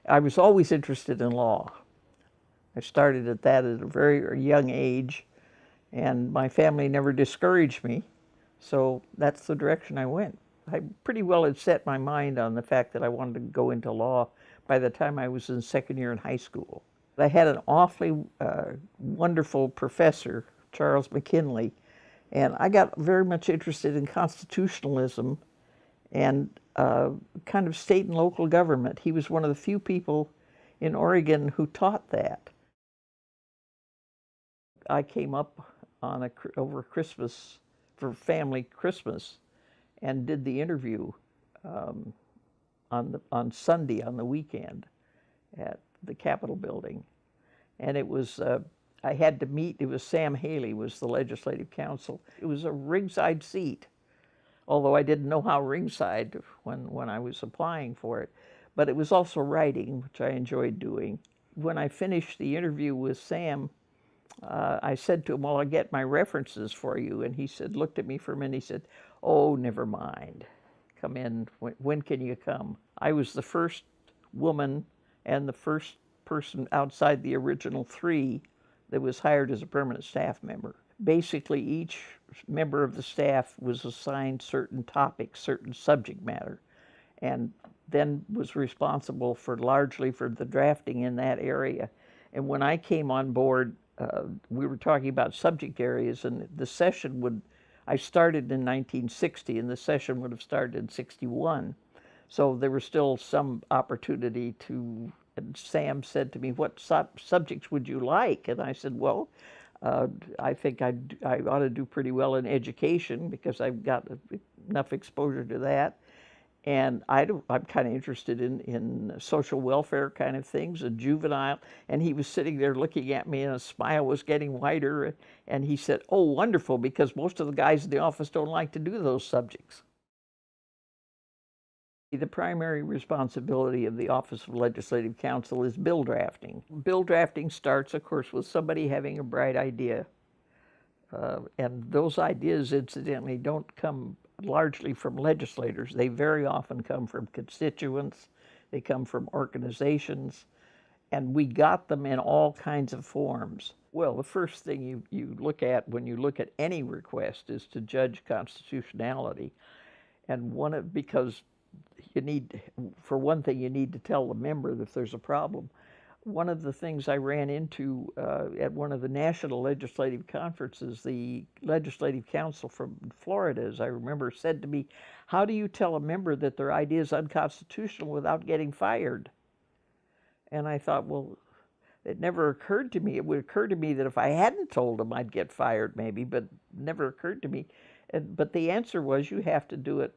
I was always interested in law. I started at that at a very young age, and my family never discouraged me, so that's the direction I went. I pretty well had set my mind on the fact that I wanted to go into law by the time I was in second year in high school. I had an awfully wonderful professor, Charles McKinley, and I got very much interested in constitutionalism and kind of state and local government. He was one of the few people in Oregon who taught that. I came up on over Christmas for family Christmas and did the interview on Sunday on the weekend at the Capitol building, and it was I had to meet. It was Sam Haley was the legislative counsel. It was a ringside seat, although I didn't know how ringside when I was applying for it. But it was also writing, which I enjoyed doing. When I finished the interview with Sam, I said to him, well, I'll get my references for you. And he said, looked at me for a minute, he said, oh, never mind. Come in, when can you come? I was the first woman and the first person outside the original three that was hired as a permanent staff member. Basically, each member of the staff was assigned certain topics, certain subject matter, and then was responsible for largely for the drafting in that area. And when I came on board, we were talking about subject areas, and the session would, I started in 1960, and the session would have started in 61. So there was still some opportunity to, and Sam said to me, what subjects would you like? And I said, well, I think I ought to do pretty well in education because I've got enough exposure to that. And I'm kind of interested in social welfare kind of things, and juvenile. And he was sitting there looking at me, and his smile was getting wider. And he said, oh, wonderful, because most of the guys in the office don't like to do those subjects. The primary responsibility of the Office of Legislative Counsel is bill drafting. Bill drafting starts, of course, with somebody having a bright idea. And those ideas, incidentally, don't come largely from legislators. They very often come from constituents, they come from organizations, and we got them in all kinds of forms. Well, the first thing you look at when you look at any request is to judge constitutionality. And because you need, for one thing, you need to tell the member that if there's a problem. One of the things I ran into at one of the national legislative conferences, the Legislative Council from Florida, as I remember, said to me, how do you tell a member that their idea is unconstitutional without getting fired? And I thought, well, it never occurred to me. It would occur to me that if I hadn't told them, I'd get fired maybe, but it never occurred to me. But the answer was you have to do it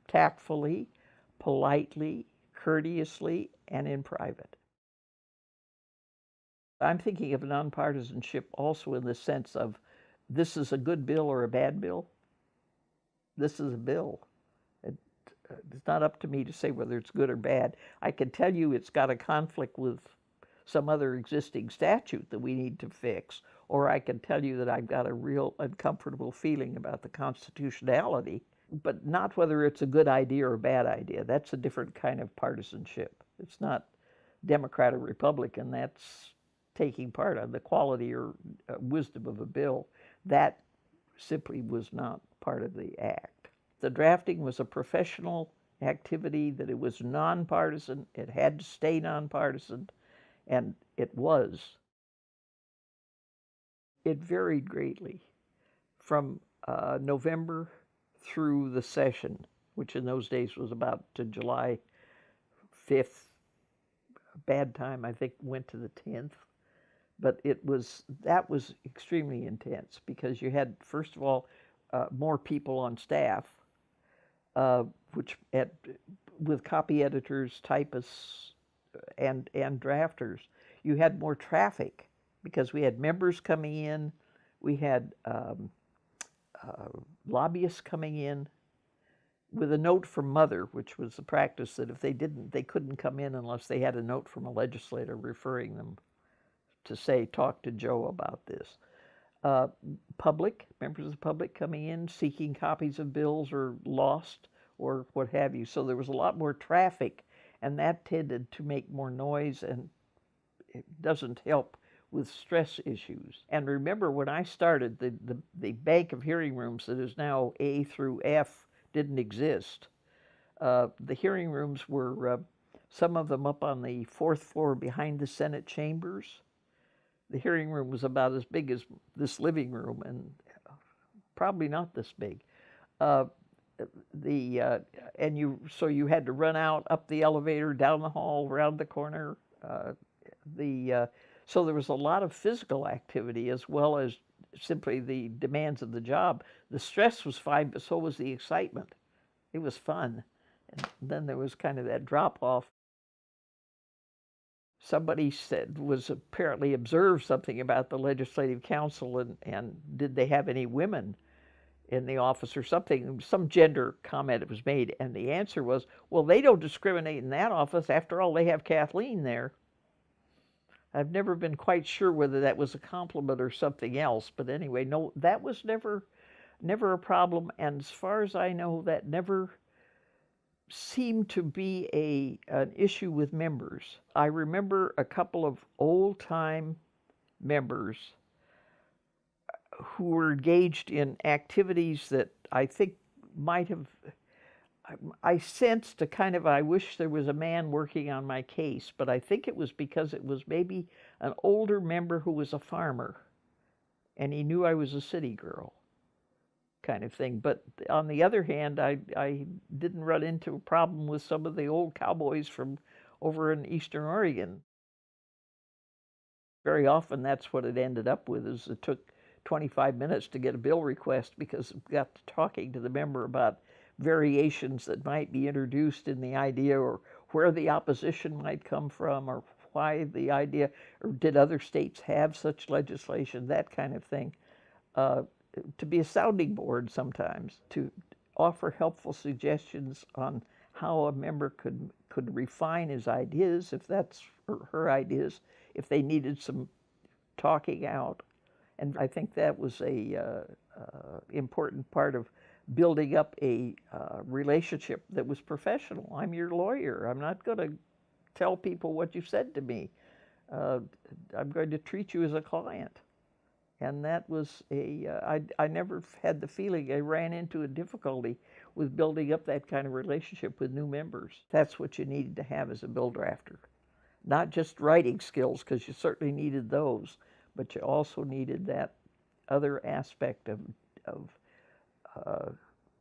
tactfully, politely, courteously, and in private. I'm thinking of nonpartisanship also in the sense of this is a good bill or a bad bill. This is a bill. It's not up to me to say whether it's good or bad. I can tell you it's got a conflict with some other existing statute that we need to fix, or I can tell you that I've got a real uncomfortable feeling about the constitutionality, but not whether it's a good idea or a bad idea. That's a different kind of partisanship. It's not Democrat or Republican. That's taking part on the quality or wisdom of a bill. That simply was not part of the act. The drafting was a professional activity, that it was nonpartisan, it had to stay nonpartisan, and it was. It varied greatly from November through the session, which in those days was about to July 5th. Bad time, I think, went to the 10th. But that was extremely intense because you had, first of all, more people on staff, with copy editors, typists, and drafters. You had more traffic because we had members coming in, we had lobbyists coming in with a note from Mother, which was the practice that if they didn't, they couldn't come in unless they had a note from a legislator referring them to say, talk to Joe about this. Members of the public coming in, seeking copies of bills or lost or what have you. So there was a lot more traffic, and that tended to make more noise, and it doesn't help with stress issues. And remember, when I started, the bank of hearing rooms that is now A through F didn't exist. The hearing rooms were, some of them up on the 4th floor behind the Senate chambers. The hearing room was about as big as this living room, and probably not this big. So you had to run out, up the elevator, down the hall, around the corner. So there was a lot of physical activity as well as simply the demands of the job. The stress was fine, but so was the excitement. It was fun. And then there was kind of that drop off. Somebody apparently observed something about the Legislative Counsel, and did they have any women in the office or something? Some gender comment was made, and the answer was, well, they don't discriminate in that office. After all, they have Kathleen there. I've never been quite sure whether that was a compliment or something else, but anyway, no, that was never a problem, and as far as I know, that never seemed to be an issue with members. I remember a couple of old-time members who were engaged in activities that I think might have, I sensed a kind of, I wish there was a man working on my case, but I think it was because it was maybe an older member who was a farmer, and he knew I was a city girl, kind of thing. But on the other hand, I didn't run into a problem with some of the old cowboys from over in Eastern Oregon. Very often that's what it ended up with, is it took 25 minutes to get a bill request because we got to talking to the member about variations that might be introduced in the idea, or where the opposition might come from, or why the idea, or did other states have such legislation, that kind of thing. To be a sounding board sometimes, to offer helpful suggestions on how a member could refine his ideas, if that's her ideas, if they needed some talking out. And I think that was a important part of building up a relationship that was professional. I'm your lawyer. I'm not going to tell people what you said to me. I'm going to treat you as a client. And that was I never had the feeling I ran into a difficulty with building up that kind of relationship with new members. That's what you needed to have as a bill drafter. Not just writing skills, because you certainly needed those, but you also needed that other aspect of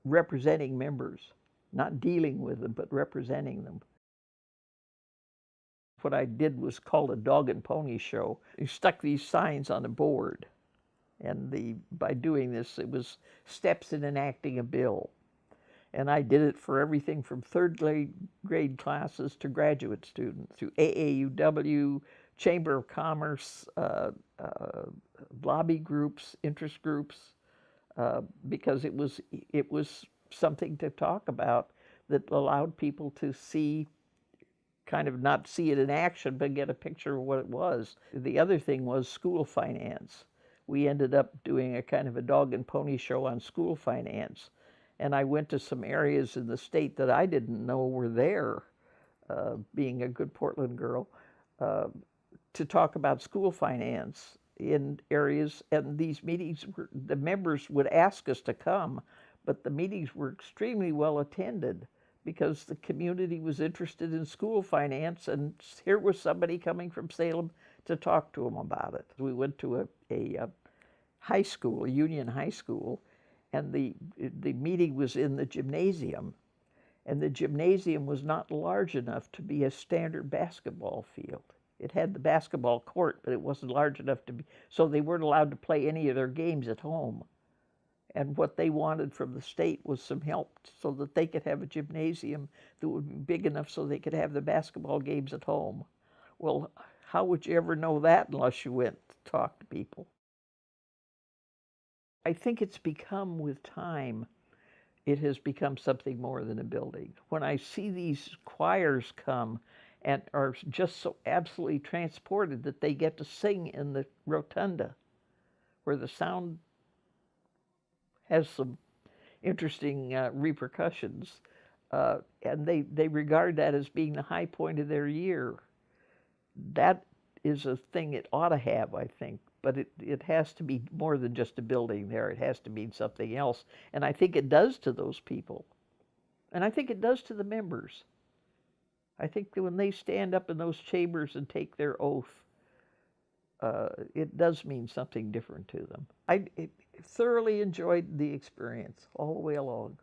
representing members, not dealing with them, but representing them. What I did was called a dog and pony show. You stuck these signs on a board, and by doing this, it was steps in enacting a bill. And I did it for everything from third grade classes to graduate students, to AAUW, Chamber of Commerce, lobby groups, interest groups, because it was something to talk about that allowed people to see, kind of not see it in action, but get a picture of what it was. The other thing was school finance. We ended up doing a kind of a dog and pony show on school finance. And I went to some areas in the state that I didn't know were there, being a good Portland girl, to talk about school finance in areas. And these meetings, the members would ask us to come, but the meetings were extremely well attended because the community was interested in school finance, and here was somebody coming from Salem to talk to them about it. We went to a high school, a union high school, and the meeting was in the gymnasium, and the gymnasium was not large enough to be a standard basketball field. It had the basketball court, but it wasn't large enough to be, so they weren't allowed to play any of their games at home. And what they wanted from the state was some help so that they could have a gymnasium that would be big enough so they could have the basketball games at home. Well, how would you ever know that unless you went to talk to people? I think it's become, with time, it has become something more than a building. When I see these choirs come and are just so absolutely transported that they get to sing in the rotunda, where the sound has some interesting repercussions, and they regard that as being the high point of their year. That is a thing it ought to have, I think, but it has to be more than just a building there. It has to mean something else, and I think it does to those people, and I think it does to the members. I think that when they stand up in those chambers and take their oath, it does mean something different to them. I thoroughly enjoyed the experience all the way along.